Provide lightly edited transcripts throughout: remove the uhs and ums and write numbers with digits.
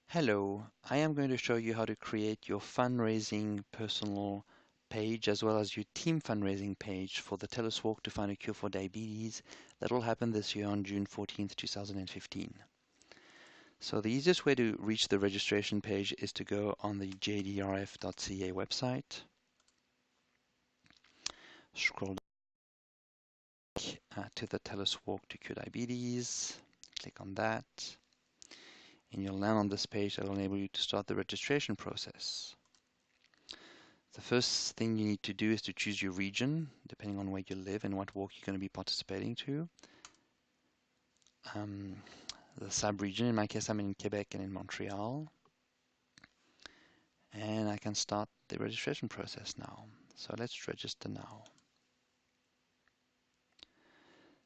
Hello, I am going to show you how to create your fundraising personal page as well as your team fundraising page for the TELUS Walk to Find a Cure for Diabetes that will happen this year on June 14th, 2015. So the easiest way to reach the registration page is to go on the JDRF.ca website, scroll to the TELUS Walk to Cure Diabetes, click on that, and you'll land on this page that will enable you to start the registration process. The first thing you need to do is to choose your region, depending on where you live and what walk you're going to be participating to. The sub-region, in my case, I'm in Quebec and in Montreal. And I can start the registration process now. So let's register now.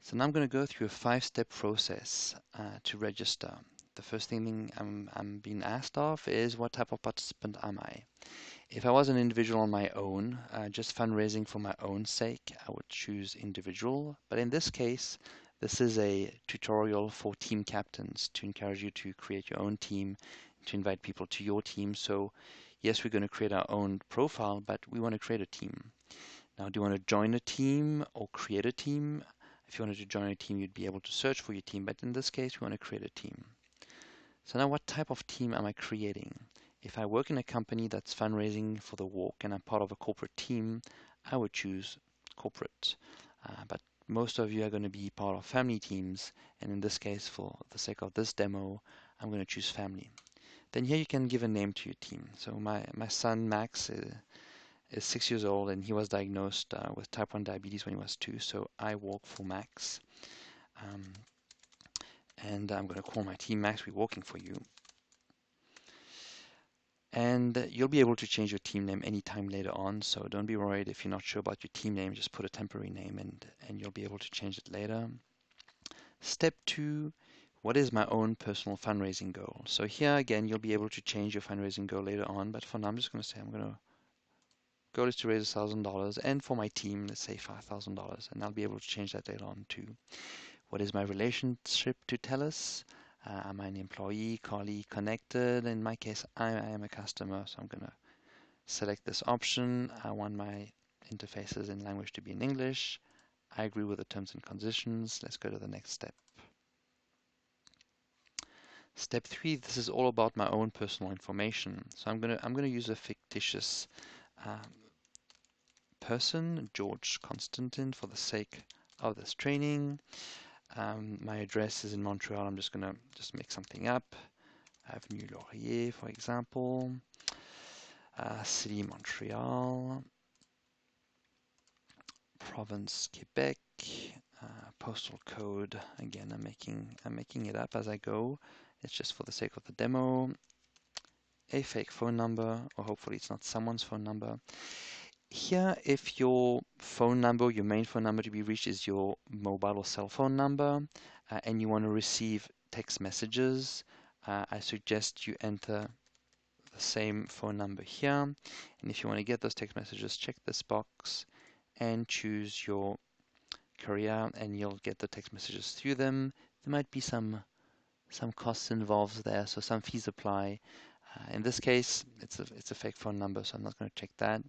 So now I'm going to go through a 5-step process to register. The first thing I'm being asked of is what type of participant am I? If I was an individual on my own, just fundraising for my own sake, I would choose individual. But in this case, this is a tutorial for team captains to encourage you to create your own team, to invite people to your team. So yes, we're going to create our own profile, but we want to create a team. Now, do you want to join a team or create a team? If you wanted to join a team, you'd be able to search for your team. But in this case, we want to create a team. So now what type of team am I creating? If I work in a company that's fundraising for the walk and I'm part of a corporate team, I would choose corporate. But most of you are going to be part of family teams, and in this case, for the sake of this demo, I'm going to choose family. Then here you can give a name to your team. So my son Max is 6 years old, and he was diagnosed with type 1 diabetes when he was 2, so I walk for Max. And I'm going to call my team Max, we're walking for you. And you'll be able to change your team name anytime later on, so don't be worried if you're not sure about your team name, just put a temporary name and you'll be able to change it later. Step 2, what is my own personal fundraising goal? So here again, you'll be able to change your fundraising goal later on, but for now I'm just going to say goal is to raise $1,000, and for my team, let's say $5,000, and I'll be able to change that later on too. What is my relationship to TELUS? Am I an employee, colleague, connected? In my case, I am a customer, so I'm going to select this option. I want my interfaces in language to be in English. I agree with the terms and conditions. Let's go to the next step. Step 3, this is all about my own personal information. So I'm going to use a fictitious person, George Constantin, for the sake of this training. My address is in Montreal. I'm just going to make something up. Avenue Laurier, for example. City Montreal. Province Quebec. Postal code. Again, I'm making it up as I go. It's just for the sake of the demo. A fake phone number, or hopefully it's not someone's phone number. Here, if your phone number, your main phone number to be reached is your mobile or cell phone number, and you want to receive text messages, I suggest you enter the same phone number here. And if you want to get those text messages, check this box and choose your carrier, and you'll get the text messages through them. There might be some costs involved there, so some fees apply. In this case, it's a fake phone number, so I'm not going to check that.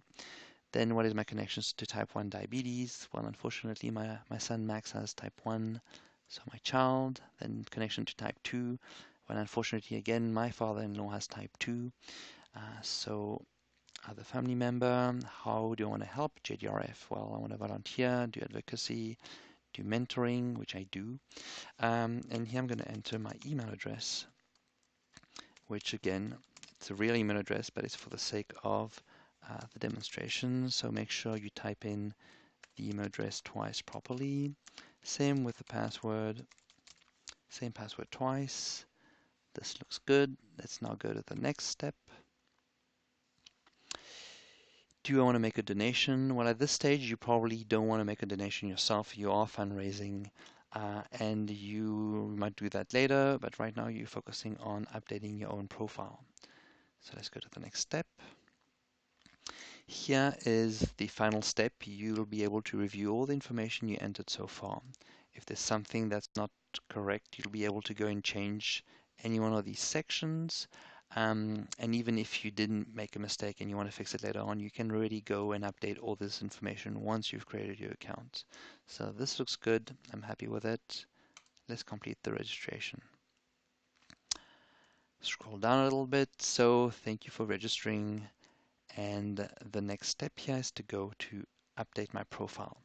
Then what is my connections to type 1 diabetes? Well, unfortunately, my son Max has type 1, so my child. Then connection to type 2. Well, unfortunately, again, my father-in-law has type 2. So other family member, how do I want to help? JDRF, well, I want to volunteer, do advocacy, do mentoring, which I do. And here I'm going to enter my email address, which again, it's a real email address, but it's for the sake of the demonstration. So make sure you type in the email address twice properly. Same with the password. Same password twice. This looks good. Let's now go to the next step. Do I want to make a donation? Well, at this stage, you probably don't want to make a donation yourself. You are fundraising, and you might do that later, but right now you're focusing on updating your own profile. So let's go to the next step. Here is the final step. You'll be able to review all the information you entered so far. If there's something that's not correct, you'll be able to go and change any one of these sections. And even if you didn't make a mistake and you want to fix it later on, you can already go and update all this information once you've created your account. So this looks good. I'm happy with it. Let's complete the registration. Scroll down a little bit. So thank you for registering. And the next step here is to go to update my profile.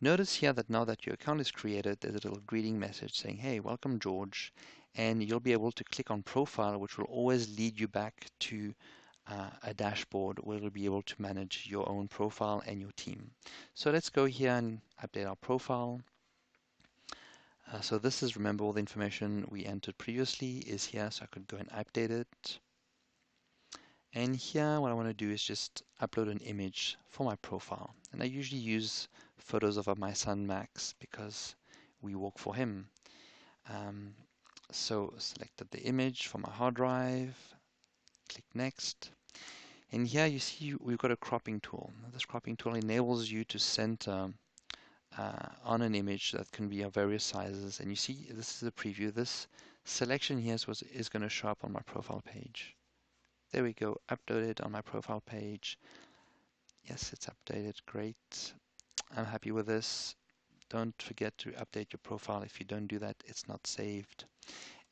Notice here that now that your account is created, there's a little greeting message saying, hey, welcome George. And you'll be able to click on profile, which will always lead you back to a dashboard where you'll be able to manage your own profile and your team. So let's go here and update our profile. So this is, remember, all the information we entered previously is here, so I could go and update it. And here what I want to do is just upload an image for my profile. And I usually use photos of my son Max because we walk for him. So selected the image from my hard drive, click next. And here you see we've got a cropping tool. This cropping tool enables you to center on an image that can be of various sizes. And you see this is a preview. This selection here is going to show up on my profile page. There we go, uploaded on my profile page. Yes, it's updated, great. I'm happy with this. Don't forget to update your profile. If you don't do that, it's not saved.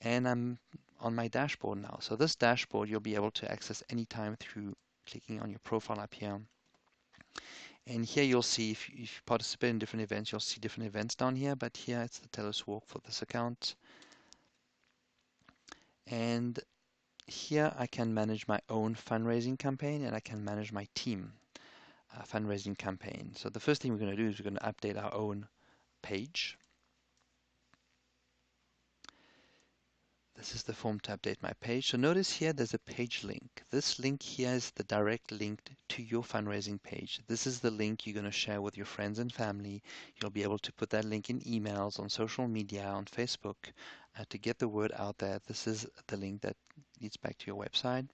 And I'm on my dashboard now. So this dashboard you'll be able to access anytime through clicking on your profile up here. And here you'll see, if you participate in different events, you'll see different events down here, but here it's the TELUS Walk for this account. And here I can manage my own fundraising campaign and I can manage my team fundraising campaign. So the first thing we're going to do is we're going to update our own page. This is the form to update my page. So notice here there's a page link. This link here is the direct link to your fundraising page. This is the link you're going to share with your friends and family. You'll be able to put that link in emails, on social media, on Facebook to get the word out there. This is the link that leads back to your website.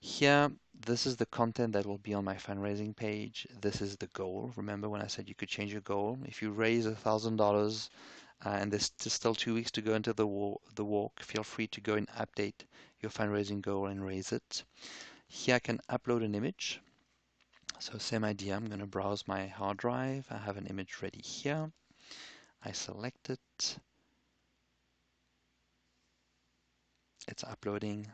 Here, this is the content that will be on my fundraising page. This is the goal. Remember when I said you could change your goal? If you raise $1,000 and there's still 2 weeks to go into the walk, feel free to go and update your fundraising goal and raise it. Here I can upload an image. So same idea, I'm going to browse my hard drive. I have an image ready here. I select it. It's uploading,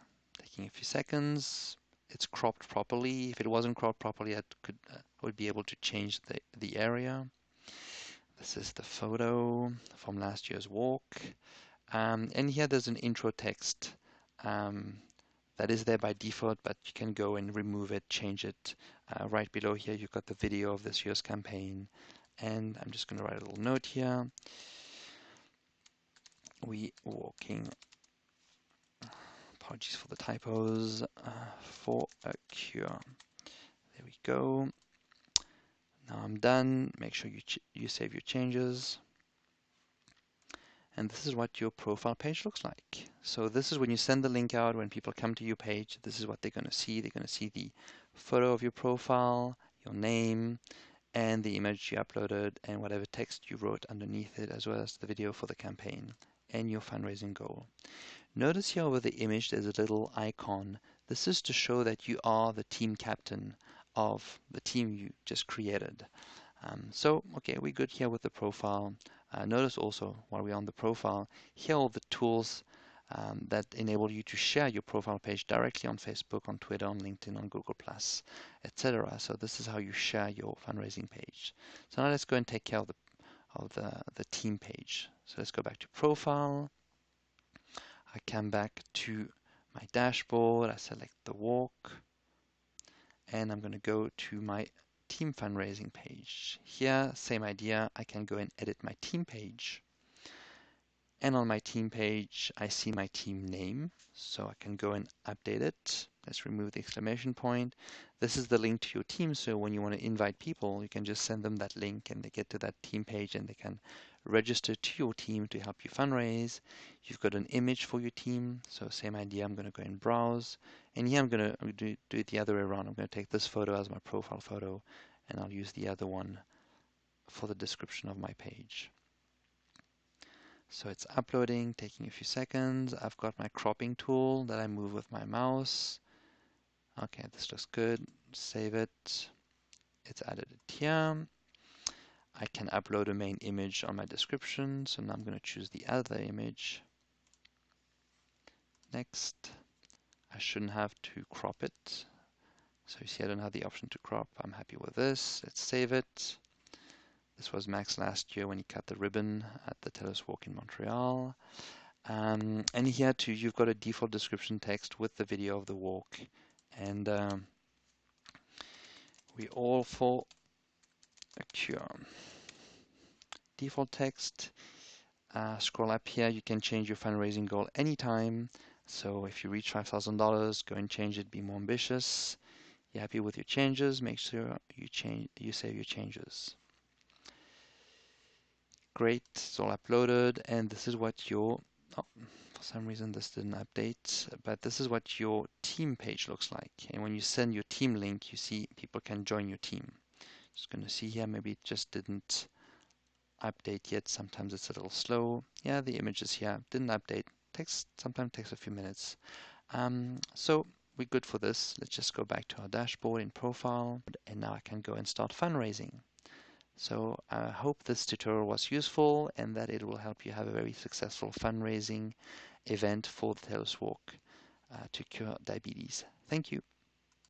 taking a few seconds. It's cropped properly. If it wasn't cropped properly, I would be able to change the area. This is the photo from last year's walk. And here there's an intro text that is there by default, but you can go and remove it, change it. Right below here, you've got the video of this year's campaign. And I'm just going to write a little note here. We walking, apologies for the typos, for a cure. There we go. Now I'm done. Make sure you save your changes. And this is what your profile page looks like. So this is when you send the link out, when people come to your page, this is what they're going to see. They're going to see the photo of your profile, your name, and the image you uploaded, and whatever text you wrote underneath it, as well as the video for the campaign and your fundraising goal. Notice here over the image there's a little icon. This is to show that you are the team captain of the team you just created. Okay, we're good here with the profile. Notice also, while we're on the profile, here are all the tools that enable you to share your profile page directly on Facebook, on Twitter, on LinkedIn, on Google+, etc. So this is how you share your fundraising page. So now let's go and take care of the team page. So let's go back to profile. I come back to my dashboard. I select the walk. And I'm going to go to my team fundraising page. Here, same idea, I can go and edit my team page. And on my team page, I see my team name, so I can go and update it. Let's remove the exclamation point. This is the link to your team, so when you want to invite people, you can just send them that link and they get to that team page and they can register to your team to help you fundraise. You've got an image for your team, so same idea, I'm going to go and browse. And here I'm going to do it the other way around. I'm going to take this photo as my profile photo, and I'll use the other one for the description of my page. So it's uploading, taking a few seconds. I've got my cropping tool that I move with my mouse. Okay, this looks good. Save it. It's added it here. I can upload a main image on my description. So now I'm going to choose the other image. Next. I shouldn't have to crop it. So you see I don't have the option to crop. I'm happy with this. Let's save it. This was Max last year when he cut the ribbon at the TELUS Walk in Montreal. And here too, you've got a default description text with the video of the walk. And we all for a cure. Default text. Scroll up here, you can change your fundraising goal anytime. So if you reach $5,000, go and change it, be more ambitious. You're happy with your changes, make sure you save your changes. Great, it's all uploaded, and this is what your, oh, for some reason this didn't update, but this is what your team page looks like. And when you send your team link, you see people can join your team. Just going to see here, maybe it just didn't update yet. Sometimes it's a little slow. Yeah, the images here didn't update. Sometimes takes a few minutes. So we're good for this. Let's just go back to our dashboard in profile, and now I can go and start fundraising. So I hope this tutorial was useful and that it will help you have a very successful fundraising event for the TELUS Walk to cure diabetes. Thank you.